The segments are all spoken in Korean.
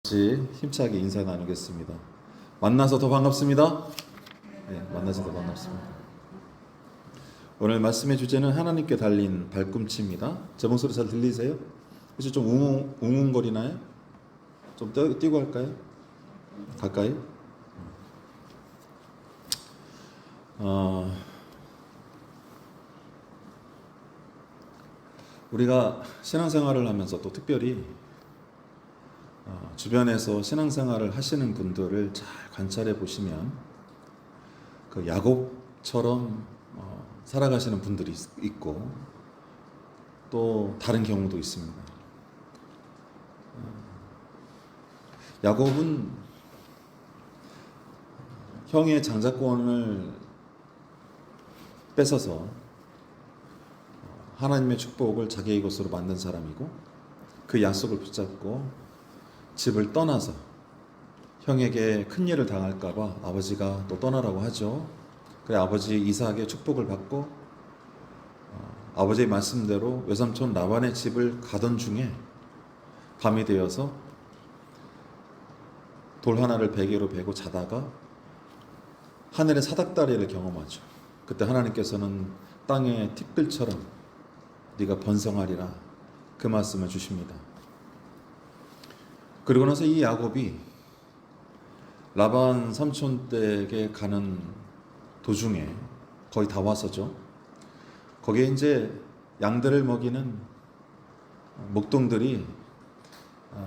같이 힘차게 인사 나누겠습니다. 만나서 더 반갑습니다. 네, 만나서 더 반갑습니다. 오늘 말씀의 주제는 하나님께 달린 발꿈치입니다. 제 목소리 잘 들리세요? 혹시 좀 웅웅거리나요? 좀 뛰고 할까요? 가까이? 우리가 신앙생활을 하면서 또 특별히 주변에서 신앙생활을 하시는 분들을 잘 관찰해 보시면 그 야곱처럼 살아가시는 분들이 있고 또 다른 경우도 있습니다. 야곱은 형의 장자권을 뺏어서 하나님의 축복을 자기의 것으로 만든 사람이고 그 약속을 붙잡고 집을 떠나서 형에게 큰 일을 당할까봐 아버지가 또 떠나라고 하죠. 그래 아버지 이삭의 축복을 받고 아버지의 말씀대로 외삼촌 라반의 집을 가던 중에 밤이 되어서 돌 하나를 베개로 베고 자다가 하늘의 사닥다리를 경험하죠. 그때 하나님께서는 땅의 티끌처럼 네가 번성하리라 그 말씀을 주십니다. 그리고 나서 이 야곱이 라반 삼촌 댁에 가는 도중에 거의 다 와서죠. 거기에 이제 양들을 먹이는 목동들이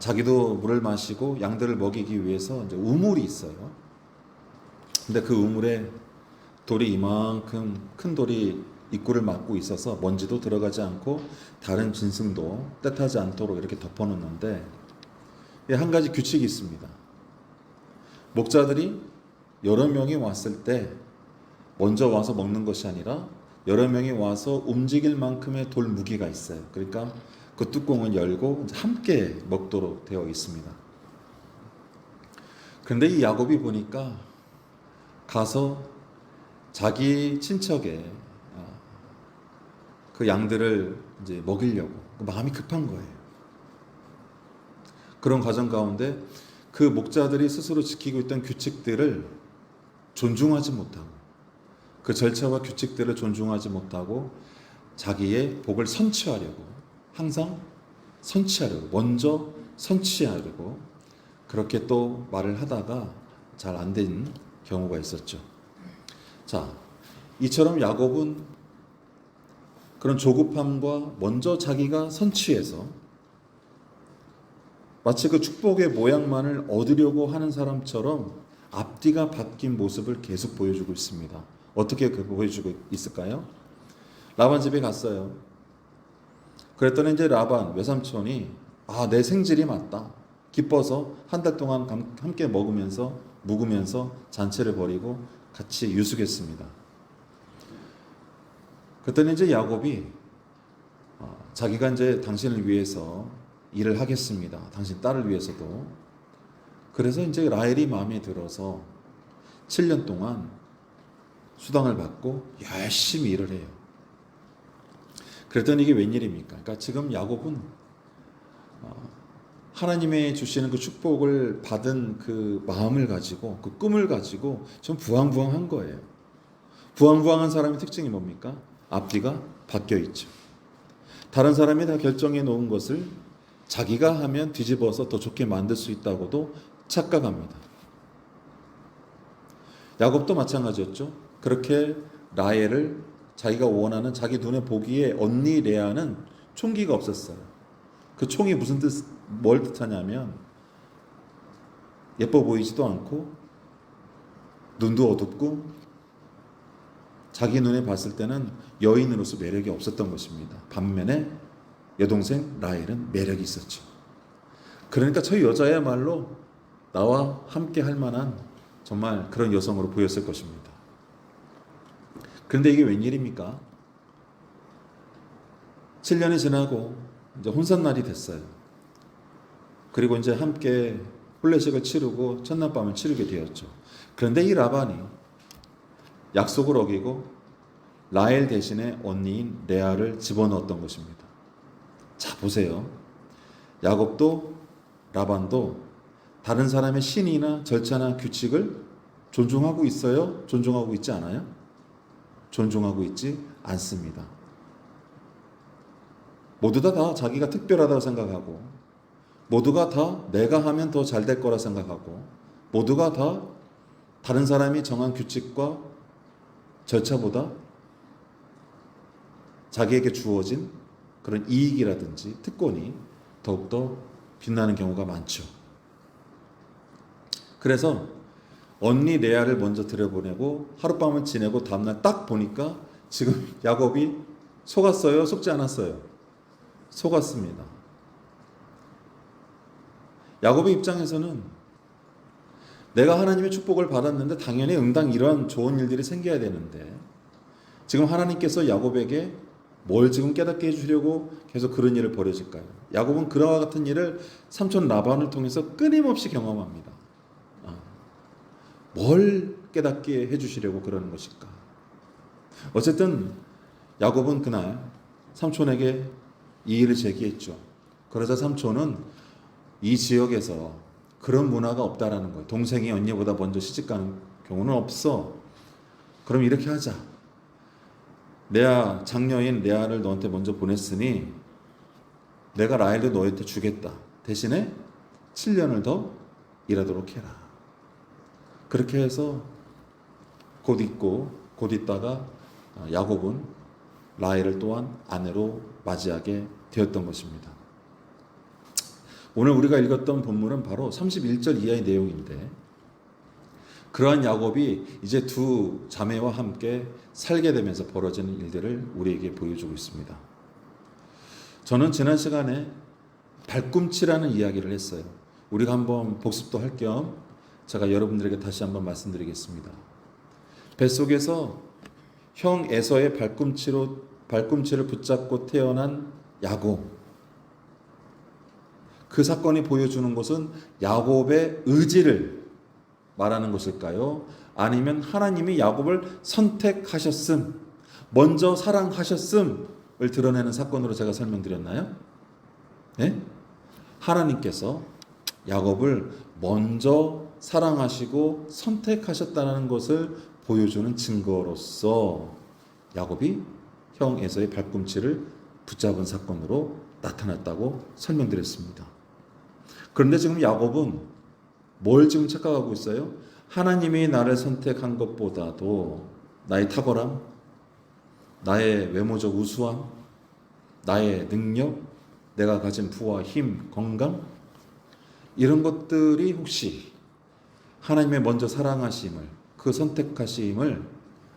자기도 물을 마시고 양들을 먹이기 위해서 이제 우물이 있어요. 근데 그 우물에 돌이 이만큼 큰 돌이 입구를 막고 있어서 먼지도 들어가지 않고 다른 짐승도 떼타지 않도록 이렇게 덮어놓는데 한 가지 규칙이 있습니다. 목자들이 여러 명이 왔을 때 먼저 와서 먹는 것이 아니라 여러 명이 와서 움직일 만큼의 돌 무게가 있어요. 그러니까 그 뚜껑을 열고 함께 먹도록 되어 있습니다. 그런데 이 야곱이 보니까 가서 자기 친척의 그 양들을 이제 먹이려고 마음이 급한 거예요. 그런 과정 가운데 그 목자들이 스스로 지키고 있던 규칙들을 존중하지 못하고 그 절차와 규칙들을 존중하지 못하고 자기의 복을 선취하려고 항상 선취하려고 먼저 선취하려고 그렇게 또 말을 하다가 잘 안 된 경우가 있었죠. 자, 이처럼 야곱은 그런 조급함과 먼저 자기가 선취해서 마치 그 축복의 모양만을 얻으려고 하는 사람처럼 앞뒤가 바뀐 모습을 계속 보여주고 있습니다. 어떻게 보여주고 있을까요? 라반 집에 갔어요. 그랬더니 이제 라반 외삼촌이 내 생질이 맞다. 기뻐서 한 달 동안 함께 묵으면서 잔치를 벌이고 같이 유숙했습니다. 그랬더니 이제 야곱이 자기가 이제 당신을 위해서 일을 하겠습니다. 당신 딸을 위해서도. 그래서 이제 라헬이 마음에 들어서 7년 동안 수당을 받고 열심히 일을 해요. 그랬더니 이게 웬일입니까? 그러니까 지금 야곱은 하나님의 주시는 그 축복을 받은 그 마음을 가지고 그 꿈을 가지고 좀 부황부황한 거예요. 부황부황한 사람의 특징이 뭡니까? 앞뒤가 바뀌어 있죠. 다른 사람이 다 결정해 놓은 것을 자기가 하면 뒤집어서 더 좋게 만들 수 있다고도 착각합니다. 야곱도 마찬가지였죠. 그렇게 라헬을 자기가 원하는 자기 눈에 보기에 언니 레아는 총기가 없었어요. 그 총이 뭘 뜻하냐면 예뻐 보이지도 않고 눈도 어둡고 자기 눈에 봤을 때는 여인으로서 매력이 없었던 것입니다. 반면에 여동생 라헬은 매력이 있었죠. 그러니까 저 여자야말로 나와 함께 할 만한 정말 그런 여성으로 보였을 것입니다. 그런데 이게 웬일입니까? 7년이 지나고 이제 혼산날이 됐어요. 그리고 이제 함께 혼례식을 치르고 첫날밤을 치르게 되었죠. 그런데 이 라반이 약속을 어기고 라헬 대신에 언니인 레아를 집어넣었던 것입니다. 자, 보세요. 야곱도 라반도 다른 사람의 신이나 절차나 규칙을 존중하고 있어요? 존중하고 있지 않아요? 존중하고 있지 않습니다. 모두 다 자기가 특별하다고 생각하고, 모두가 다 내가 하면 더 잘 될 거라 생각하고, 모두가 다 다른 사람이 정한 규칙과 절차보다 자기에게 주어진 그런 이익이라든지 특권이 더욱더 빛나는 경우가 많죠. 그래서 언니 레아를 먼저 들여보내고 하룻밤을 지내고 다음날 딱 보니까 지금 야곱이 속았어요? 속지 않았어요? 속았습니다. 야곱의 입장에서는 내가 하나님의 축복을 받았는데 당연히 응당 이런 좋은 일들이 생겨야 되는데 지금 하나님께서 야곱에게 뭘 지금 깨닫게 해주려고 계속 그런 일을 벌여질까요? 야곱은 그와 같은 일을 삼촌 라반을 통해서 끊임없이 경험합니다. 뭘 깨닫게 해주시려고 그러는 것일까? 어쨌든 야곱은 그날 삼촌에게 이 일을 제기했죠. 그러자 삼촌은 이 지역에서 그런 문화가 없다라는 거예요. 동생이 언니보다 먼저 시집가는 경우는 없어. 그럼 이렇게 하자. 레아, 장녀인 레아를 너한테 먼저 보냈으니 내가 라헬도 너한테 주겠다. 대신에 7년을 더 일하도록 해라. 그렇게 해서 곧 있다가 야곱은 라헬을 또한 아내로 맞이하게 되었던 것입니다. 오늘 우리가 읽었던 본문은 바로 31절 이하의 내용인데 그러한 야곱이 이제 두 자매와 함께 살게 되면서 벌어지는 일들을 우리에게 보여주고 있습니다. 저는 지난 시간에 발꿈치라는 이야기를 했어요. 우리가 한번 복습도 할 겸 제가 여러분들에게 다시 한번 말씀드리겠습니다. 뱃속에서 형 에서의 발꿈치를 붙잡고 태어난 야곱. 그 사건이 보여주는 것은 야곱의 의지를 말하는 것일까요? 아니면 하나님이 야곱을 선택하셨음, 먼저 사랑하셨음을 드러내는 사건으로 제가 설명드렸나요? 네? 하나님께서 야곱을 먼저 사랑하시고 선택하셨다는 것을 보여주는 증거로서 야곱이 형 에서의 발꿈치를 붙잡은 사건으로 나타났다고 설명드렸습니다. 그런데 지금 야곱은 뭘 지금 착각하고 있어요? 하나님이 나를 선택한 것보다도 나의 탁월함, 나의 외모적 우수함, 나의 능력, 내가 가진 부와 힘, 건강 이런 것들이 혹시 하나님의 먼저 사랑하심을 그 선택하심을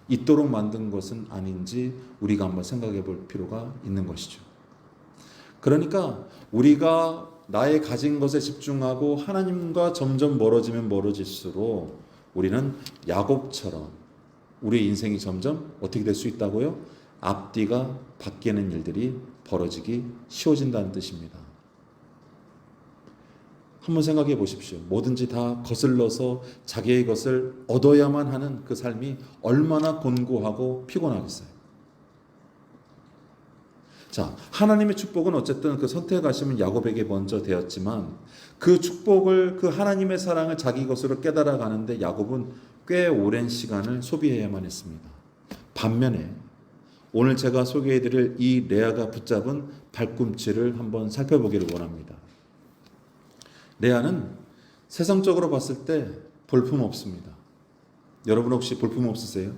있도록 만든 것은 아닌지 우리가 한번 생각해 볼 필요가 있는 것이죠. 그러니까 우리가 나의 가진 것에 집중하고 하나님과 점점 멀어지면 멀어질수록 우리는 야곱처럼 우리의 인생이 점점 어떻게 될 수 있다고요? 앞뒤가 바뀌는 일들이 벌어지기 쉬워진다는 뜻입니다. 한번 생각해 보십시오. 뭐든지 다 거슬러서 자기의 것을 얻어야만 하는 그 삶이 얼마나 곤고하고 피곤하겠어요. 자, 하나님의 축복은 어쨌든 그 선택하시면 야곱에게 먼저 되었지만 그 축복을 그 하나님의 사랑을 자기 것으로 깨달아 가는데 야곱은 꽤 오랜 시간을 소비해야만 했습니다. 반면에 오늘 제가 소개해 드릴 이 레아가 붙잡은 발꿈치를 한번 살펴보기를 원합니다. 레아는 세상적으로 봤을 때 볼품 없습니다. 여러분 혹시 볼품 없으세요?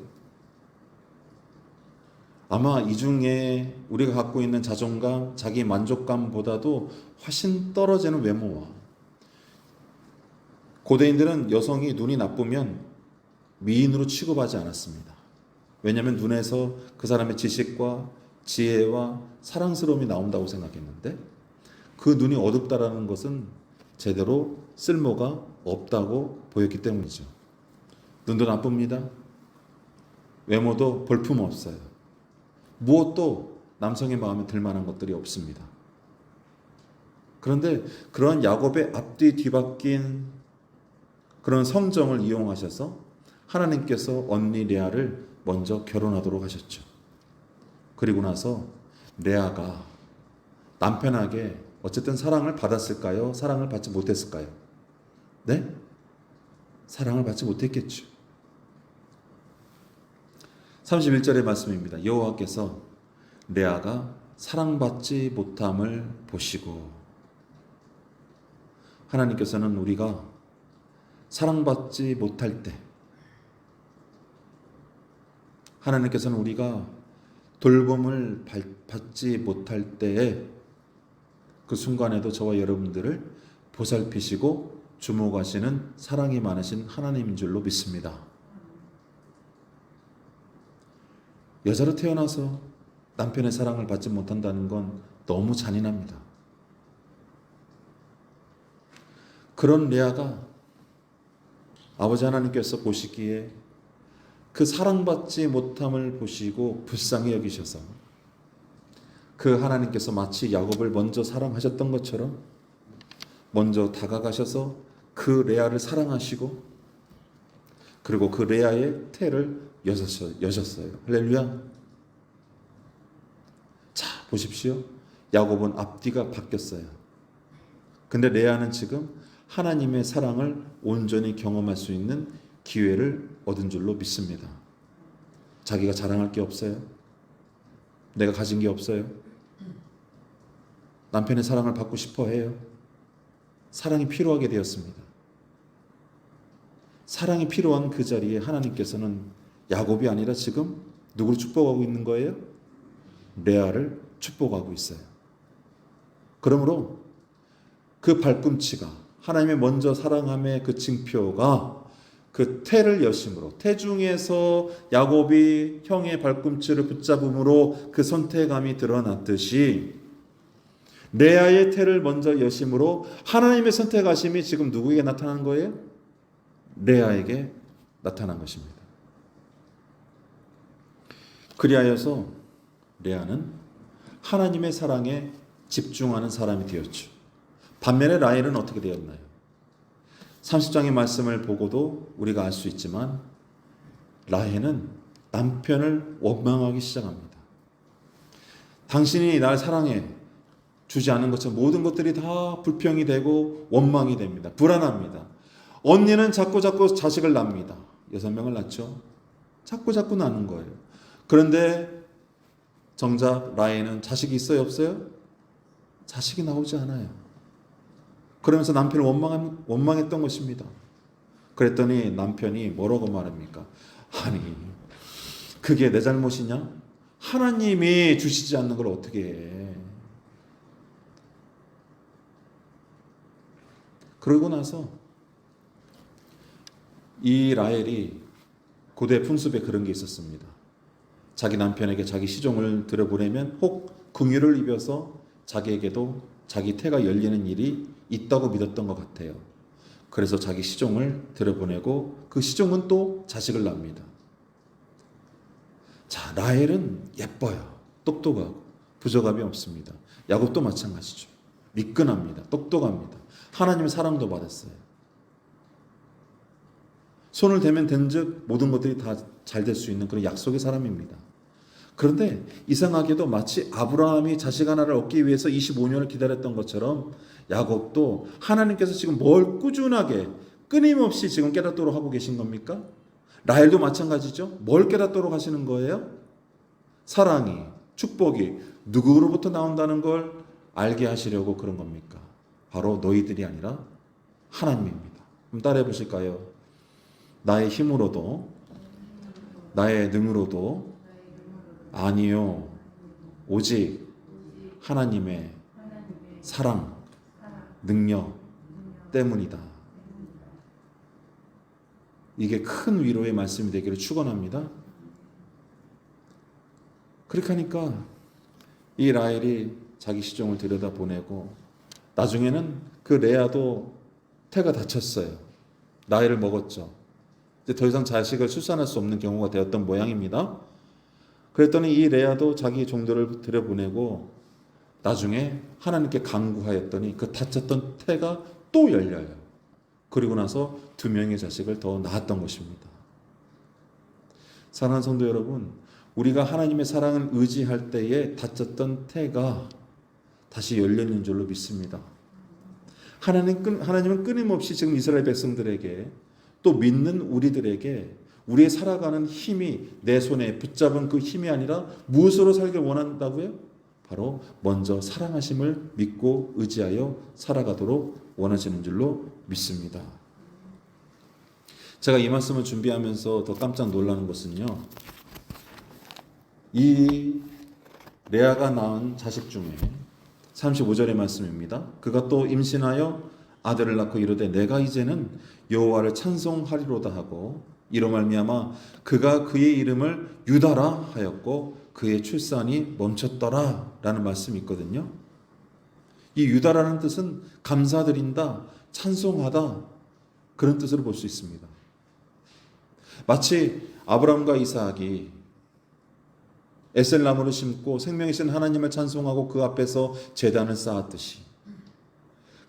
아마 이 중에 우리가 갖고 있는 자존감, 자기 만족감보다도 훨씬 떨어지는 외모와 고대인들은 여성이 눈이 나쁘면 미인으로 취급하지 않았습니다. 왜냐하면 눈에서 그 사람의 지식과 지혜와 사랑스러움이 나온다고 생각했는데 그 눈이 어둡다라는 것은 제대로 쓸모가 없다고 보였기 때문이죠. 눈도 나쁩니다. 외모도 볼품 없어요. 무엇도 남성의 마음에 들만한 것들이 없습니다. 그런데 그런 야곱의 앞뒤 뒤바뀐 그런 성정을 이용하셔서 하나님께서 언니 레아를 먼저 결혼하도록 하셨죠. 그리고 나서 레아가 남편에게 어쨌든 사랑을 받았을까요? 사랑을 받지 못했을까요? 네? 사랑을 받지 못했겠죠. 31절의 말씀입니다. 여호와께서 레아가 사랑받지 못함을 보시고, 하나님께서는 우리가 사랑받지 못할 때, 하나님께서는 우리가 돌봄을 받지 못할 때에 그 순간에도 저와 여러분들을 보살피시고 주목하시는 사랑이 많으신 하나님인 줄로 믿습니다. 여자로 태어나서 남편의 사랑을 받지 못한다는 건 너무 잔인합니다. 그런 레아가 아버지 하나님께서 보시기에 그 사랑받지 못함을 보시고 불쌍히 여기셔서 그 하나님께서 마치 야곱을 먼저 사랑하셨던 것처럼 먼저 다가가셔서 그 레아를 사랑하시고 그리고 그 레아의 태를 여셨어요. 할렐루야. 자, 보십시오. 야곱은 앞뒤가 바뀌었어요. 근데 레아는 지금 하나님의 사랑을 온전히 경험할 수 있는 기회를 얻은 줄로 믿습니다. 자기가 자랑할 게 없어요. 내가 가진 게 없어요. 남편의 사랑을 받고 싶어 해요. 사랑이 필요하게 되었습니다. 사랑이 필요한 그 자리에 하나님께서는 야곱이 아니라 지금 누구를 축복하고 있는 거예요? 레아를 축복하고 있어요. 그러므로 그 발꿈치가 하나님의 먼저 사랑함의 그 징표가 그 태를 여심으로, 태중에서 야곱이 형의 발꿈치를 붙잡음으로 그 선택감이 드러났듯이 레아의 태를 먼저 여심으로 하나님의 선택하심이 지금 누구에게 나타난 거예요? 레아에게 나타난 것입니다. 그리하여서 레아는 하나님의 사랑에 집중하는 사람이 되었죠. 반면에 라헬은 어떻게 되었나요? 30장의 말씀을 보고도 우리가 알 수 있지만 라헬은 남편을 원망하기 시작합니다. 당신이 날 사랑해 주지 않은 것처럼 모든 것들이 다 불평이 되고 원망이 됩니다. 불안합니다. 언니는 자꾸 자식을 낳습니다. 6명을 낳죠. 자꾸 낳는 거예요. 그런데 정작 라헬은 자식이 있어요, 없어요? 자식이 나오지 않아요. 그러면서 남편을 원망했던 것입니다. 그랬더니 남편이 뭐라고 말합니까? 아니, 그게 내 잘못이냐? 하나님이 주시지 않는 걸 어떻게 해? 그러고 나서 이 라헬이 고대 풍습에 그런 게 있었습니다. 자기 남편에게 자기 시종을 들여보내면 혹 긍휼을 입어서 자기에게도 자기 태가 열리는 일이 있다고 믿었던 것 같아요. 그래서 자기 시종을 들여보내고 그 시종은 또 자식을 낳습니다. 자, 라헬은 예뻐요. 똑똑하고 부족함이 없습니다. 야곱도 마찬가지죠. 미끈합니다. 똑똑합니다. 하나님의 사랑도 받았어요. 손을 대면 된즉 모든 것들이 다 잘 될 수 있는 그런 약속의 사람입니다. 그런데 이상하게도 마치 아브라함이 자식 하나를 얻기 위해서 25년을 기다렸던 것처럼 야곱도 하나님께서 지금 뭘 꾸준하게 끊임없이 지금 깨닫도록 하고 계신 겁니까? 라헬도 마찬가지죠. 뭘 깨닫도록 하시는 거예요? 사랑이, 축복이 누구로부터 나온다는 걸 알게 하시려고 그런 겁니까? 바로 너희들이 아니라 하나님입니다. 그럼 따라해 보실까요? 나의 힘으로도 나의 능으로도 아니요, 오직 하나님의 사랑, 능력 때문이다. 이게 큰 위로의 말씀이 되기를 축원합니다. 그렇게 하니까 이 라헬이 자기 시종을 들여다보내고 나중에는 그 레아도 태가 다쳤어요. 나이를 먹었죠. 이제 더 이상 자식을 출산할 수 없는 경우가 되었던 모양입니다. 그랬더니 이 레아도 자기 종들을 들여보내고 나중에 하나님께 간구하였더니 그 다쳤던 태가 또 열려요. 그리고 나서 2명의 자식을 더 낳았던 것입니다. 사랑하는 성도 여러분, 우리가 하나님의 사랑을 의지할 때에 다쳤던 태가 다시 열리는 줄로 믿습니다. 하나님은 끊임없이 지금 이스라엘 백성들에게 또 믿는 우리들에게 우리의 살아가는 힘이 내 손에 붙잡은 그 힘이 아니라 무엇으로 살길 원한다고요? 바로 먼저 사랑하심을 믿고 의지하여 살아가도록 원하시는 줄로 믿습니다. 제가 이 말씀을 준비하면서 더 깜짝 놀라는 것은요, 이 레아가 낳은 자식 중에 35절의 말씀입니다. 그가 또 임신하여 아들을 낳고 이르되 내가 이제는 여호와를 찬송하리로다 하고 이로 말미암아 그가 그의 이름을 유다라 하였고 그의 출산이 멈췄더라 라는 말씀이 있거든요. 이 유다라는 뜻은 감사드린다, 찬송하다, 그런 뜻으로 볼 수 있습니다. 마치 아브라함과 이삭이 에셀나무를 심고 생명이신 하나님을 찬송하고 그 앞에서 제단을 쌓았듯이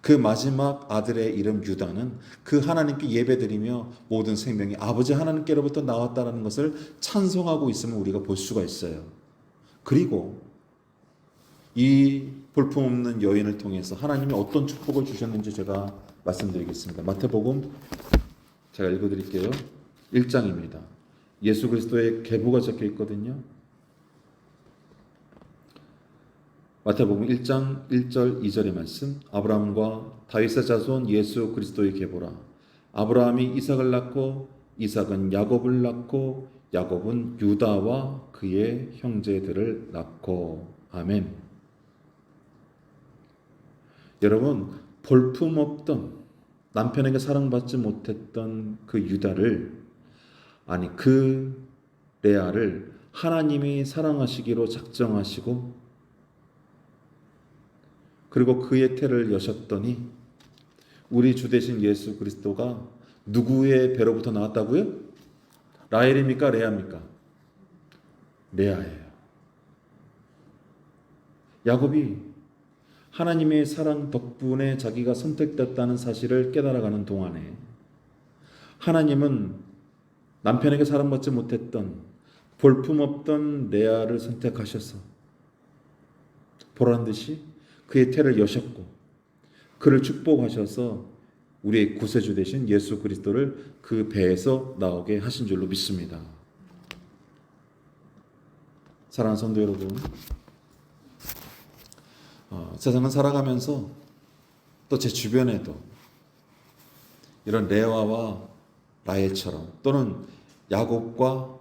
그 마지막 아들의 이름 유다는 그 하나님께 예배드리며 모든 생명이 아버지 하나님께로부터 나왔다는 것을 찬송하고 있음을 우리가 볼 수가 있어요. 그리고 이 볼품없는 여인을 통해서 하나님이 어떤 축복을 주셨는지 제가 말씀드리겠습니다. 마태복음 제가 읽어드릴게요. 1장입니다. 예수 그리스도의 계보가 적혀 있거든요. 마태복음 1장 1절 2절의 말씀. 아브라함과 다윗의 자손 예수 그리스도의 계보라. 아브라함이 이삭을 낳고 이삭은 야곱을 낳고 야곱은 유다와 그의 형제들을 낳고. 아멘. 여러분, 볼품없던 남편에게 사랑받지 못했던 그 유다를, 아니 그 레아를 하나님이 사랑하시기로 작정하시고 그리고 그의 태를 여셨더니 우리 주 되신 예수 그리스도가 누구의 배로부터 나왔다고요? 라헬입니까? 레아입니까? 레아예요. 야곱이 하나님의 사랑 덕분에 자기가 선택됐다는 사실을 깨달아가는 동안에 하나님은 남편에게 사랑받지 못했던 볼품없던 레아를 선택하셔서 보란듯이 그의 태를 여셨고 그를 축복하셔서 우리의 구세주 되신 예수 그리스도를 그 배에서 나오게 하신 줄로 믿습니다. 사랑하는 성도 여러분, 세상을 살아가면서 또 제 주변에도 이런 레아와 라헬처럼 또는 야곱과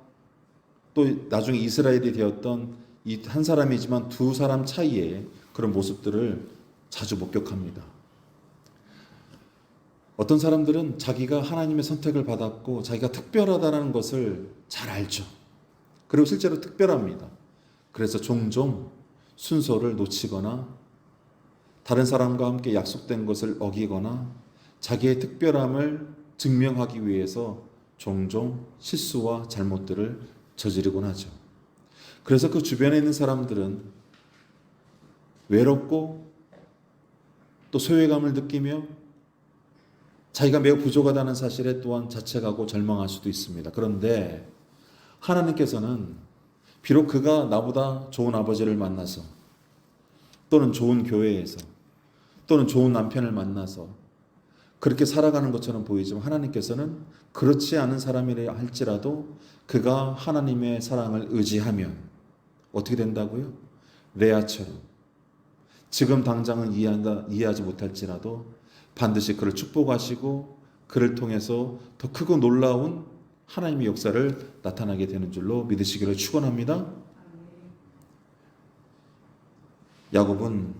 또 나중에 이스라엘이 되었던 이 한 사람이지만 두 사람 차이에 그런 모습들을 자주 목격합니다. 어떤 사람들은 자기가 하나님의 선택을 받았고 자기가 특별하다는 것을 잘 알죠. 그리고 실제로 특별합니다. 그래서 종종 순서를 놓치거나 다른 사람과 함께 약속된 것을 어기거나 자기의 특별함을 증명하기 위해서 종종 실수와 잘못들을 저지르곤 하죠. 그래서 그 주변에 있는 사람들은 외롭고 또 소외감을 느끼며 자기가 매우 부족하다는 사실에 또한 자책하고 절망할 수도 있습니다. 그런데 하나님께서는 비록 그가 나보다 좋은 아버지를 만나서 또는 좋은 교회에서 또는 좋은 남편을 만나서 그렇게 살아가는 것처럼 보이지만 하나님께서는 그렇지 않은 사람이라 할지라도 그가 하나님의 사랑을 의지하면 어떻게 된다고요? 레아처럼 지금 당장은 이해하지 못할지라도 반드시 그를 축복하시고 그를 통해서 더 크고 놀라운 하나님의 역사를 나타나게 되는 줄로 믿으시기를 축원합니다. 야곱은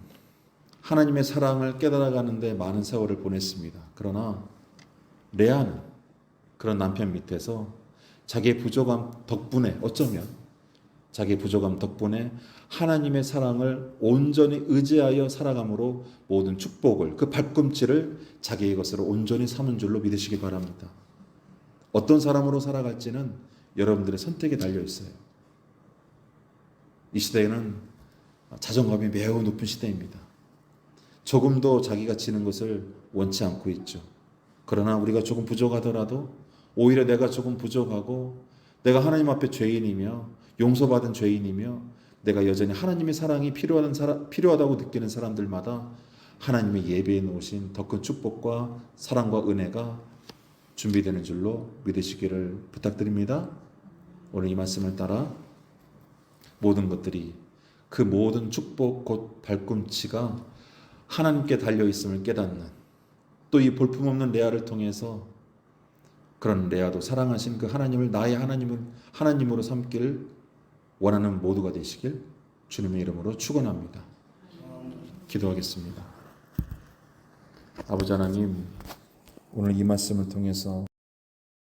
하나님의 사랑을 깨달아가는데 많은 세월을 보냈습니다. 그러나 레아는 그런 남편 밑에서 자기의 부족함 덕분에 어쩌면 자기의 부족함 덕분에 하나님의 사랑을 온전히 의지하여 살아감으로 모든 축복을 그 발꿈치를 자기의 것으로 온전히 삼은 줄로 믿으시기 바랍니다. 어떤 사람으로 살아갈지는 여러분들의 선택에 달려 있어요. 이 시대에는 자존감이 매우 높은 시대입니다. 조금도 자기가 지는 것을 원치 않고 있죠. 그러나 우리가 조금 부족하더라도 오히려 내가 조금 부족하고 내가 하나님 앞에 죄인이며 용서받은 죄인이며 내가 여전히 하나님의 사랑이 필요하다고 느끼는 사람들마다 하나님의 예배해 놓으신 더 큰 축복과 사랑과 은혜가 준비되는 줄로 믿으시기를 부탁드립니다. 오늘 이 말씀을 따라 모든 것들이 그 모든 축복 곧 발꿈치가 하나님께 달려 있음을 깨닫는, 또 이 볼품없는 레아를 통해서 그런 레아도 사랑하신 그 하나님을 나의 하나님으로 삼기를 원하는 모두가 되시길 주님의 이름으로 축원합니다. 기도하겠습니다. 아버지 하나님, 오늘 이 말씀을 통해서